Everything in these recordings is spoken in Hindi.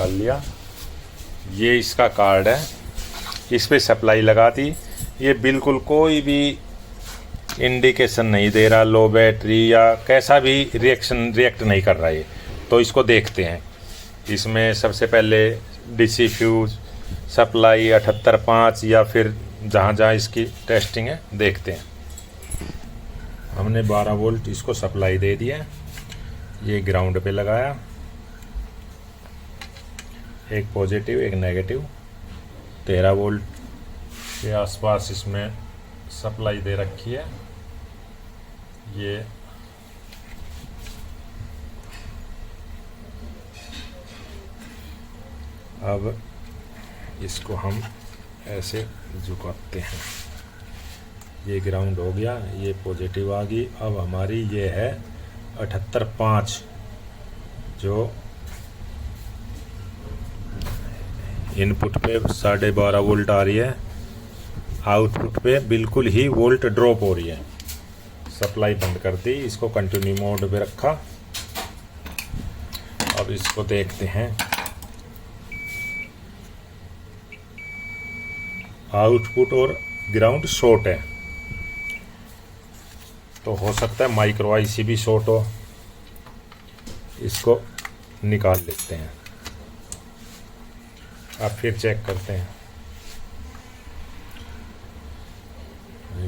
निकाल लिया। ये इसका कार्ड है, इस पर सप्लाई लगा दी। ये बिल्कुल कोई भी इंडिकेशन नहीं दे रहा, लो बैटरी या कैसा भी रिएक्ट नहीं कर रहा है। तो इसको देखते हैं। इसमें सबसे पहले डीसी फ्यूज सप्लाई 78.5 या फिर जहाँ जहाँ इसकी टेस्टिंग है देखते हैं। हमने 12 वोल्ट इसको सप्लाई दे दिया। ये ग्राउंड पे लगाया, एक पॉजिटिव एक नेगेटिव। 13 वोल्ट के आसपास इसमें सप्लाई दे रखी है। ये अब इसको हम ऐसे झुकाते हैं। ये ग्राउंड हो गया, ये पॉजिटिव आ गई। अब हमारी ये है 78.5 जो इनपुट पे 12.5 वोल्ट आ रही है, आउटपुट पे बिल्कुल ही वोल्ट ड्रॉप हो रही है। सप्लाई बंद कर दी, इसको कंटिन्यू मोड पे रखा। अब इसको देखते हैं। आउटपुट और ग्राउंड शॉर्ट है, तो हो सकता है माइक्रो आईसी भी शॉर्ट हो। इसको निकाल लेते हैं। अब फिर चेक करते हैं।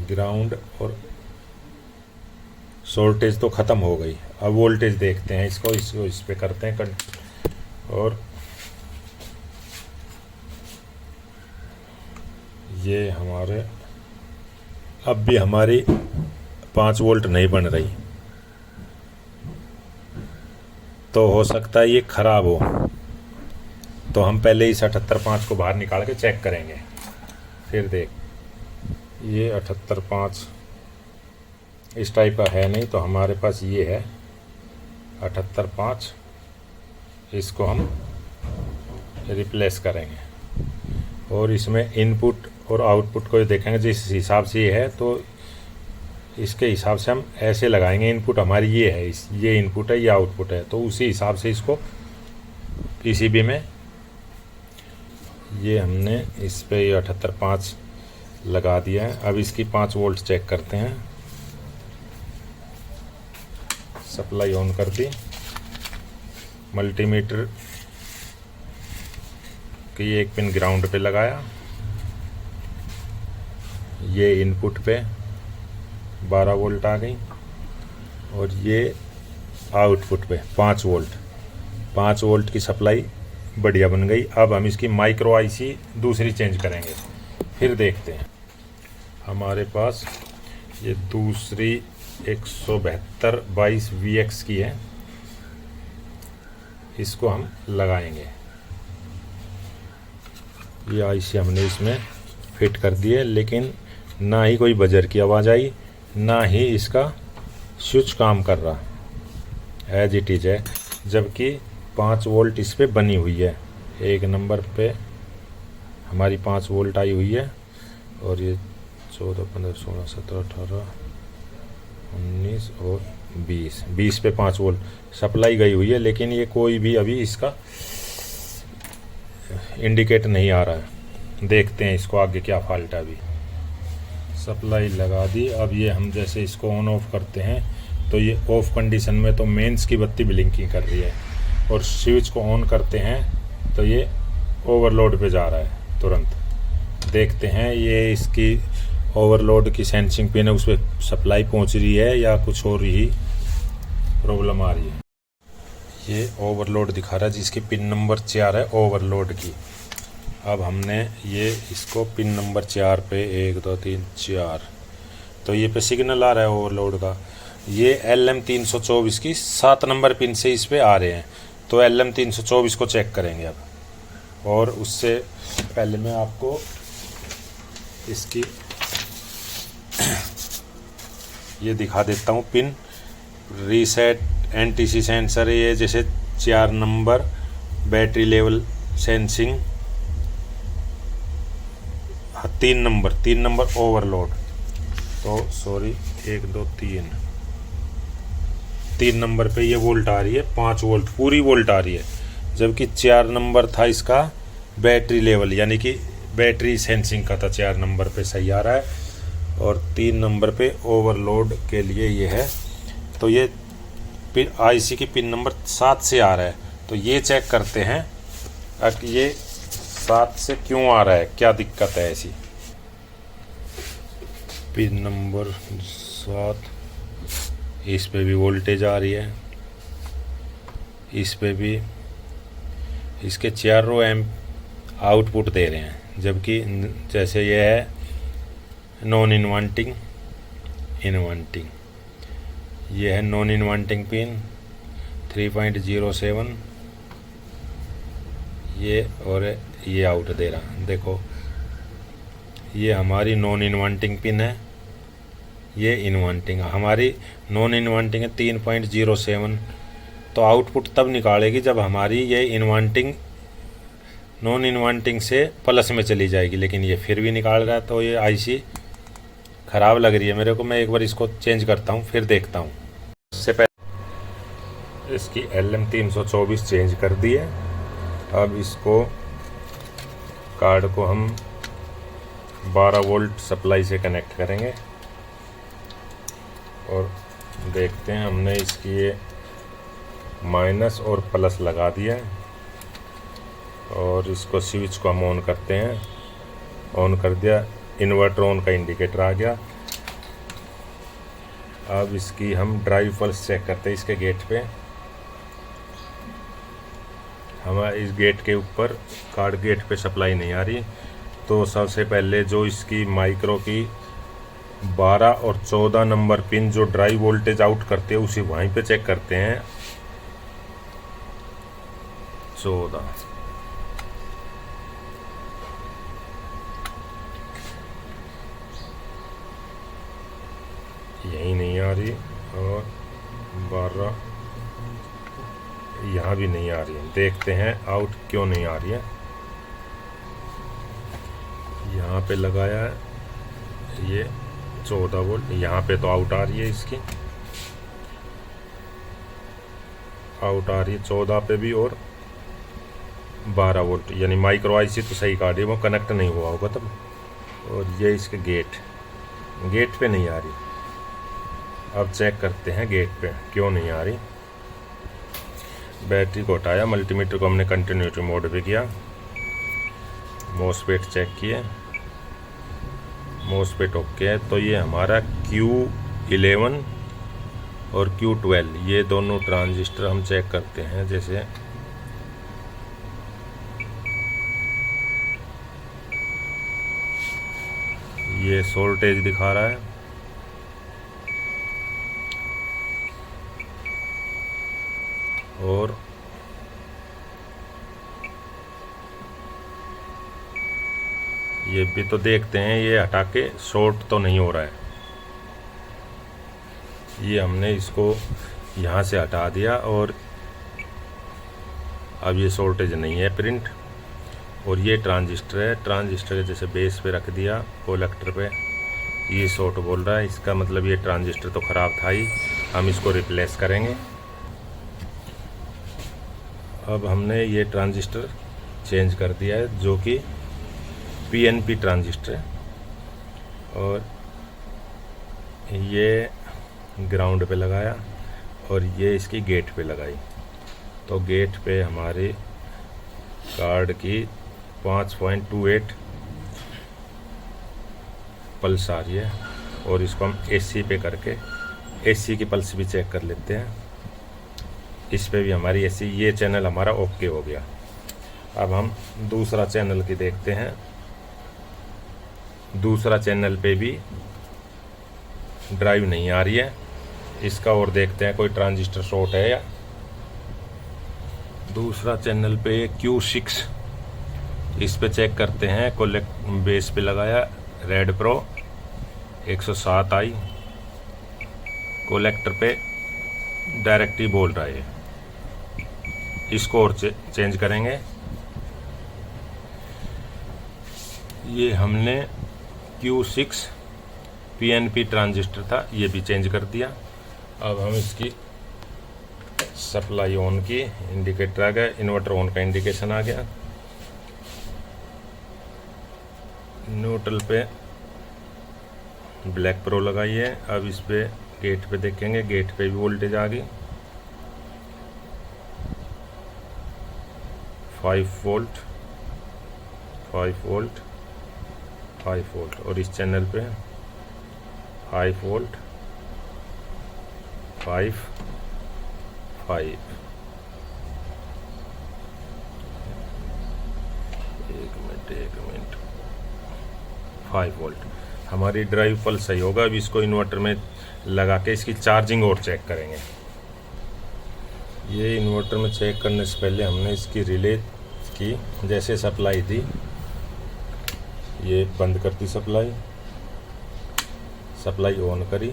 ग्राउंड और शॉर्टेज तो ख़त्म हो गई। अब वोल्टेज देखते हैं। इसको इस पे करते हैं और ये हमारे अब भी हमारी 5 वोल्ट नहीं बन रही, तो हो सकता है ये ख़राब हो। तो हम पहले इस 78.5 को बाहर निकाल के चेक करेंगे। फिर देख, ये 78.5 इस टाइप का है नहीं, तो हमारे पास ये है 78.5। इसको हम रिप्लेस करेंगे और इसमें इनपुट और आउटपुट को देखेंगे। जिस हिसाब से ये है तो इसके हिसाब से हम ऐसे लगाएंगे। इनपुट हमारी ये है, ये इनपुट है, ये आउटपुट है, तो उसी हिसाब से इसको पीसीबी में ये हमने इस पे 78.5 लगा दिया है। अब इसकी 5 वोल्ट चेक करते हैं। सप्लाई ऑन कर दी। मल्टीमीटर की एक पिन ग्राउंड पे लगाया। ये इनपुट पे 12 वोल्ट आ गई और ये आउटपुट पे 5 वोल्ट। 5 वोल्ट की सप्लाई बढ़िया बन गई। अब हम इसकी माइक्रो आईसी दूसरी चेंज करेंगे, फिर देखते हैं। हमारे पास ये दूसरी 172/22 VX की है, इसको हम लगाएंगे। ये आईसी हमने इसमें फिट कर दी है, लेकिन ना ही कोई बजर की आवाज़ आई, ना ही इसका स्विच काम कर रहा। एज इट इज़ है, जबकि 5 वोल्ट इस पर बनी हुई है। एक नंबर पे हमारी 5 वोल्ट आई हुई है और ये 14, 15, 16, 17, 18, 19 और 20 पे 5 वोल्ट सप्लाई गई हुई है, लेकिन ये कोई भी अभी इसका इंडिकेट नहीं आ रहा है। देखते हैं इसको आगे क्या फॉल्ट है। अभी सप्लाई लगा दी। अब ये हम जैसे इसको ऑन ऑफ करते हैं तो ये ऑफ कंडीशन में तो मेंस की बत्ती ब्लिंकिंग कर रही है, और स्विच को ऑन करते हैं तो ये ओवरलोड पे जा रहा है तुरंत। देखते हैं ये इसकी ओवरलोड की सेंसिंग पिन है, उस पर सप्लाई पहुंच रही है या कुछ और ही प्रॉब्लम आ रही है। ये ओवरलोड दिखा रहा है, जिसकी पिन नंबर 4 है ओवरलोड की। अब हमने ये इसको पिन नंबर 4 पे 1 2 3 4, तो ये पे सिग्नल आ रहा है ओवरलोड का। ये LM324 की 7 नंबर पिन से इस पे आ रहे हैं, तो LM324 को चेक करेंगे अब। और उससे पहले मैं आपको इसकी ये दिखा देता हूँ पिन। रीसेट NTC सेंसर है ये, जैसे 4 number battery level sensing, 3 number overload. तो सॉरी 1 2 3 नंबर पे ये वोल्ट आ रही है, 5 वोल्ट पूरी वोल्ट आ रही है। जबकि 4 नंबर था इसका बैटरी लेवल, यानी कि बैटरी सेंसिंग का था। 4 नंबर पे सही आ रहा है और 3 नंबर पे ओवरलोड के लिए ये है। तो ये पिन आईसी की पिन नंबर 7 से आ रहा है। तो ये चेक करते हैं कि ये 7 से क्यों आ रहा है, क्या दिक्कत है ऐसी। पिन नंबर 7, इस पे भी वोल्टेज आ रही है, इस पे भी। इसके 4 रो एम्प आउटपुट दे रहे हैं, जबकि जैसे ये है नॉन इन्वर्टिंग, इन्वर्टिंग, ये है नॉन इन्वर्टिंग पिन 3.07, ये और ये आउट दे रहा। देखो ये हमारी नॉन इन्वर्टिंग पिन है, ये इन्वर्टिंग। हमारी नॉन इन्वर्टिंग है 3.07, तो आउटपुट तब निकालेगी जब हमारी ये इन्वर्टिंग नॉन इन्वर्टिंग से प्लस में चली जाएगी। लेकिन ये फिर भी निकाल रहा है, तो ये आईसी ख़राब लग रही है मेरे को। मैं एक बार इसको चेंज करता हूँ, फिर देखता हूँ। इससे पहले इसकी LM324 चेंज कर दी है। अब इसको कार्ड को हम 12 वोल्ट सप्लाई से कनेक्ट करेंगे और देखते हैं। हमने इसकी ये माइनस और प्लस लगा दिया और इसको स्विच को हम ऑन करते हैं। ऑन कर दिया, इन्वर्टर ऑन का इंडिकेटर आ गया। अब इसकी हम ड्राइव पल्स चेक करते हैं इसके गेट पे। हमारे इस गेट के ऊपर कार्ड गेट पे सप्लाई नहीं आ रही, तो सबसे पहले जो इसकी माइक्रो की 12 और 14 नंबर पिन जो ड्राइव वोल्टेज आउट करते हैं उसे वहीं पे चेक करते हैं। 14, यहीं नहीं आ रही और 12 यहाँ भी नहीं आ रही है। देखते हैं आउट क्यों नहीं आ रही है। यहाँ पे लगाया है ये 14 वोल्ट, यहाँ पे तो आउट आ रही है, इसकी आउट आ रही है 14 पे भी और 12 वोल्ट, यानी माइक्रो आईसी तो सही काट रही है, वो कनेक्ट नहीं हुआ होगा तब। और ये इसके गेट पे नहीं आ रही। अब चेक करते हैं गेट पे क्यों नहीं आ रही। बैटरी को हटाया, मल्टीमीटर को हमने कंटिन्यूटी मोड पे किया, मॉसफेट चेक किए, मॉसफेट ओके है। तो ये हमारा Q11 और Q12 ये दोनों ट्रांजिस्टर हम चेक करते हैं। जैसे ये वोल्टेज दिखा रहा है और ये भी तो देखते हैं, ये हटा के शॉर्ट तो नहीं हो रहा है। ये हमने इसको यहाँ से हटा दिया और अब ये शॉर्टेज नहीं है प्रिंट। और ये ट्रांजिस्टर है, ट्रांजिस्टर के जैसे बेस पे रख दिया कलेक्टर पे, ये शॉर्ट बोल रहा है। इसका मतलब ये ट्रांजिस्टर तो ख़राब था ही, हम इसको रिप्लेस करेंगे। अब हमने ये ट्रांजिस्टर चेंज कर दिया है जो कि PNP ट्रांजिस्टर है और ये ग्राउंड पे लगाया और ये इसकी गेट पे लगाई। तो गेट पे हमारी कार्ड की 5.28 पल्स आ रही है और इसको हम AC पे करके AC की पल्स भी चेक कर लेते हैं। इस पे भी हमारी AC, ये चैनल हमारा ओके हो गया। अब हम दूसरा चैनल की देखते हैं। दूसरा चैनल पे भी ड्राइव नहीं आ रही है इसका, और देखते हैं कोई ट्रांजिस्टर शॉर्ट है या। दूसरा चैनल पे Q6, इस पे चेक करते हैं। कोलेक्ट बेस पे लगाया रेड प्रो 107i, कोलेक्टर पे डायरेक्ट ही बोल रहा है। इसको और चेंज करेंगे। ये हमने Q6 PNP ट्रांजिस्टर था, ये भी चेंज कर दिया। अब हम इसकी सप्लाई ऑन की, इंडिकेटर आ गया, इन्वर्टर ऑन का इंडिकेशन आ गया। न्यूट्रल पे ब्लैक प्रो लगाई है। अब इस पे गेट पे देखेंगे, गेट पे भी वोल्टेज आ गई 5 वोल्ट 5 वोल्ट 5 वोल्ट, और इस चैनल पे 5 वोल्ट 5 5। एक मिनट 5 वोल्ट। हमारी ड्राइव पल्स सही होगा। अब इसको इन्वर्टर में लगा के इसकी चार्जिंग और चेक करेंगे। ये इन्वर्टर में चेक करने से पहले हमने इसकी रिले की, जैसे सप्लाई थी ये बंद करती, सप्लाई ऑन करी,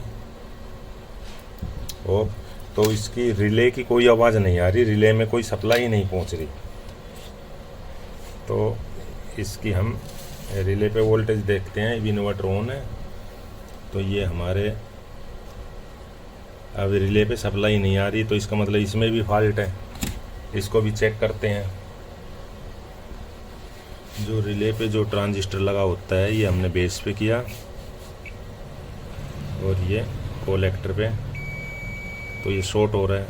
और तो इसकी रिले की कोई आवाज़ नहीं आ रही, रिले में कोई सप्लाई नहीं पहुंच रही। तो इसकी हम रिले पे वोल्टेज देखते हैं। इन्वर्टर ऑन है, तो ये हमारे अब रिले पे सप्लाई नहीं आ रही, तो इसका मतलब इसमें भी फॉल्ट है। इसको भी चेक करते हैं। जो रिले पे जो ट्रांजिस्टर लगा होता है ये हमने बेस पे किया, और ये कलेक्टर पे, तो ये शॉर्ट हो रहा है,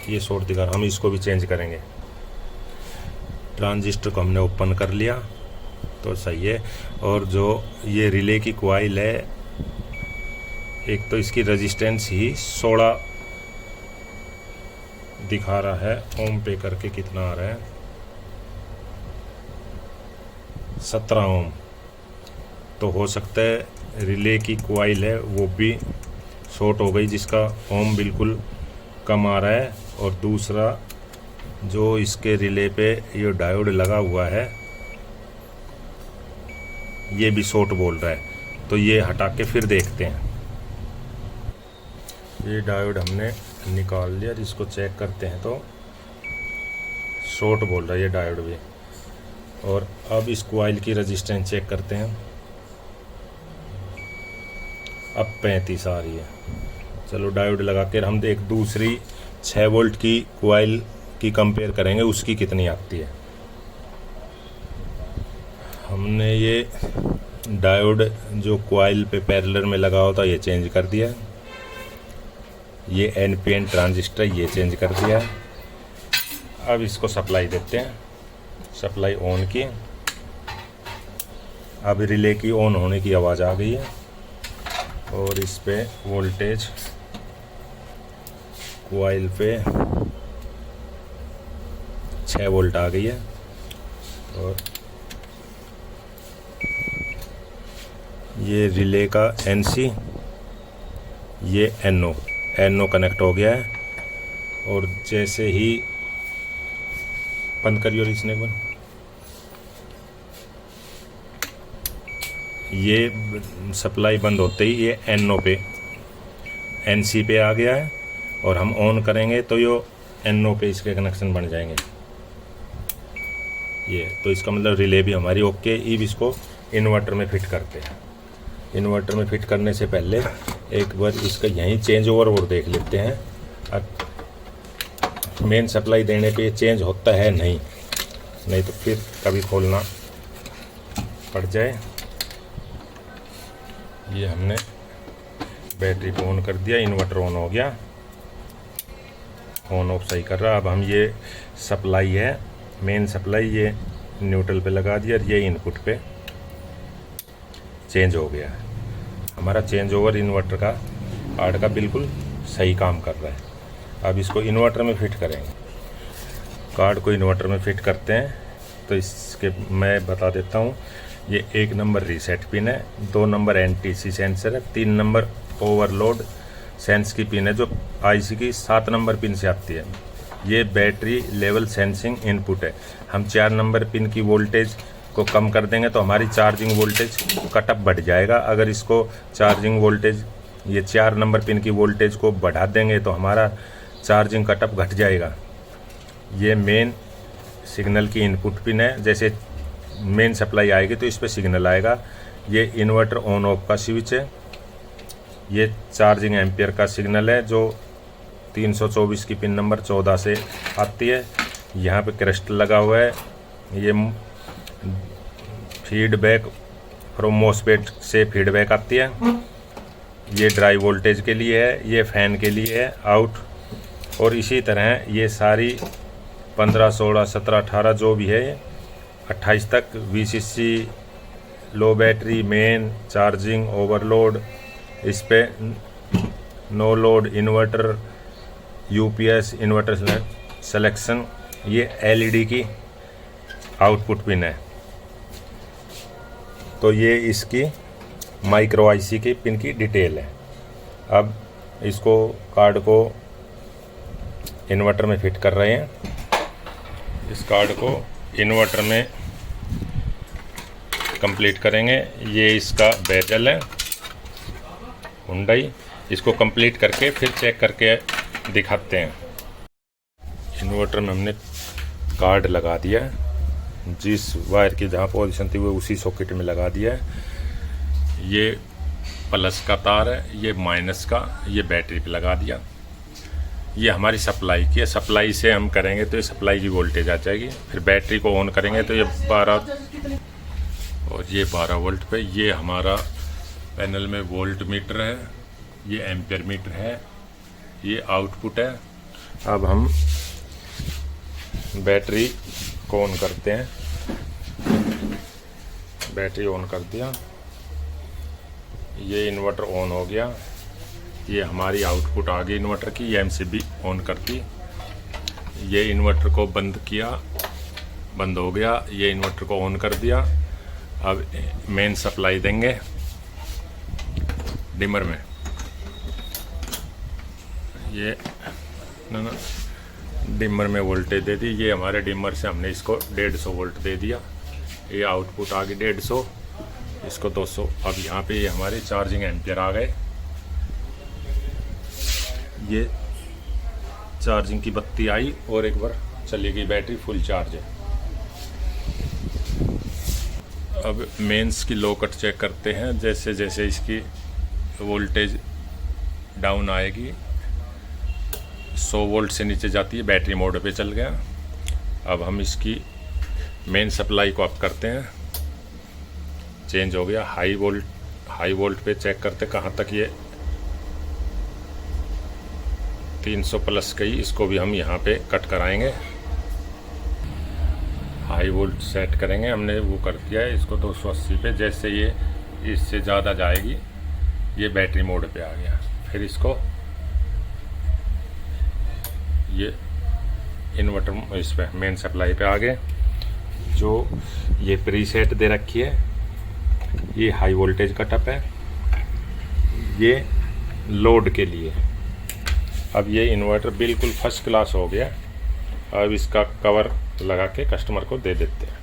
ये शॉर्ट दिखा रहा। हम इसको भी चेंज करेंगे। ट्रांजिस्टर को हमने ओपन कर लिया तो सही है। और जो ये रिले की कॉइल है, एक तो इसकी रेजिस्टेंस ही 16 दिखा रहा है, ओम पे करके कितना आ रहा है 17 ओम। तो हो सकता है रिले की कॉइल है वो भी शॉर्ट हो गई, जिसका ओम बिल्कुल कम आ रहा है। और दूसरा जो इसके रिले पे ये डायोड लगा हुआ है ये भी शॉर्ट बोल रहा है। तो ये हटा के फिर देखते हैं। ये डायोड हमने निकाल लिया, इसको चेक करते हैं तो शॉर्ट बोल रहा है ये डायोड भी। और अब इस कॉइल की रेजिस्टेंस चेक करते हैं। अब 35 आ रही है। चलो डायोड लगा कर हम एक दूसरी 6 वोल्ट की कॉइल की कंपेयर करेंगे, उसकी कितनी आती है। हमने ये डायोड जो कॉइल पे पैरेलल में लगा होता ये चेंज कर दिया। ये NPN ट्रांजिस्टर ये चेंज कर दिया। अब इसको सप्लाई देते हैं। सप्लाई ऑन की, अब रिले की ऑन होने की आवाज़ आ गई है, और इस पे वोल्टेज कॉइल पे 6 वोल्ट आ गई है। और ये रिले का NC, ये NO कनेक्ट हो गया है। और जैसे ही बंद करिए, और इसने बंद, ये सप्लाई बंद होते ही ये NO पे NC पे आ गया है, और हम ऑन करेंगे तो ये NO पे इसके कनेक्शन बन जाएंगे। ये तो इसका मतलब रिले भी हमारी ओके। अब इसको इन्वर्टर में फिट करते हैं। इन्वर्टर में फिट करने से पहले एक बार इसका यहीं चेंज ओवर और देख लेते हैं। अब मेन सप्लाई देने पे चेंज होता है नहीं तो फिर कभी खोलना पड़ जाए। ये हमने बैटरी को ऑन कर दिया, इन्वर्टर ऑन हो गया, ऑन ऑफ सही कर रहा। अब हम ये सप्लाई है, मेन सप्लाई, ये न्यूट्रल पे लगा दिया, और ये इनपुट पे चेंज हो गया है। हमारा चेंज ओवर इन्वर्टर का कार्ड का बिल्कुल सही काम कर रहा है। अब इसको इन्वर्टर में फिट करेंगे। कार्ड को इन्वर्टर में फिट करते हैं तो इसके मैं बता देता हूँ। ये 1 नंबर रीसेट पिन है, 2 नंबर NTC सेंसर है, 3 नंबर ओवरलोड सेंस की पिन है जो IC की 7 नंबर पिन से आती है। ये बैटरी लेवल सेंसिंग इनपुट है। हम 4 नंबर पिन की वोल्टेज को कम कर देंगे तो हमारी चार्जिंग वोल्टेज कटअप बढ़ जाएगा। अगर इसको चार्जिंग वोल्टेज, ये 4 नंबर पिन की वोल्टेज को बढ़ा देंगे तो हमारा चार्जिंग कटअप घट जाएगा। ये मेन सिग्नल की इनपुट पिन है। जैसे मेन सप्लाई आएगी तो इस पर सिग्नल आएगा। ये इन्वर्टर ऑन ऑफ का स्विच है। ये चार्जिंग एम्पियर का सिग्नल है जो 324 की पिन नंबर 14 से आती है। यहाँ पे क्रिस्टल लगा हुआ है। ये फीडबैक फ्रॉम मॉसफेट से फीडबैक आती है। ये ड्राई वोल्टेज के लिए है, ये फैन के लिए है आउट। और इसी तरह ये सारी 15, 16, 17, 18 जो भी है 28 तक VCC, low battery, main, charging, overload, इस पे no load, inverter, UPS, inverter selection, ये LED की आउटपुट पिन है। तो ये इसकी माइक्रो IC की पिन की डिटेल है। अब इसको कार्ड को इन्वर्टर में फिट कर रहे हैं। इस कार्ड को इन्वर्टर में कंप्लीट करेंगे। ये इसका बेजल है हुंडई। इसको कंप्लीट करके फिर चेक करके दिखाते हैं। इन्वर्टर में हमने कार्ड लगा दिया है। जिस वायर की जहाँ पोजीशन थी वो उसी सॉकेट में लगा दिया है। ये प्लस का तार है, ये माइनस का, ये बैटरी पे लगा दिया। ये हमारी सप्लाई की है। सप्लाई से हम करेंगे तो ये सप्लाई की वोल्टेज आ जाएगी। फिर बैटरी को ऑन करेंगे तो ये 12 और ये 12 वोल्ट पे। ये हमारा पैनल में वोल्ट मीटर है, ये एम्पियर मीटर है, ये आउटपुट है। अब हम बैटरी को ऑन करते हैं। बैटरी ऑन कर दिया, ये इन्वर्टर ऑन हो गया। ये हमारी आउटपुट आ गई इन्वर्टर की। ये MCB ऑन करती। ये इन्वर्टर को बंद किया, बंद हो गया। ये इन्वर्टर को ऑन कर दिया। अब मेन सप्लाई देंगे डिमर में। ये ना डिमर में वोल्टेज दे दी। ये हमारे डिमर से हमने इसको 150 वोल्ट दे दिया। ये आउटपुट आ गई 150, इसको 200। अब यहाँ पे ये हमारे चार्जिंग एम्पियर आ गए। ये चार्जिंग की बत्ती आई और एक बार चली गई, बैटरी फुल चार्ज है। अब मेंस की लो कट चेक करते हैं। जैसे जैसे इसकी वोल्टेज डाउन आएगी, 100 वोल्ट से नीचे जाती है, बैटरी मोड पे चल गया। अब हम इसकी मेन सप्लाई को अप करते हैं। चेंज हो गया, हाई वोल्ट पे चेक करते कहाँ तक ये 300 प्लस गई। इसको भी हम यहाँ पे कट कराएंगे। हाई वोल्ट सेट करेंगे, हमने वो कर दिया है। इसको 280 पे। जैसे ये इससे ज़्यादा जाएगी, ये बैटरी मोड पे आ गया। फिर इसको ये इन्वर्टर इस पे मेन सप्लाई पे आ गए। जो ये प्रीसेट दे रखी है, ये हाई वोल्टेज कटअप है, ये लोड के लिए। अब ये इन्वर्टर बिल्कुल फर्स्ट क्लास हो गया। अब इसका कवर लगा के कस्टमर को दे देते हैं।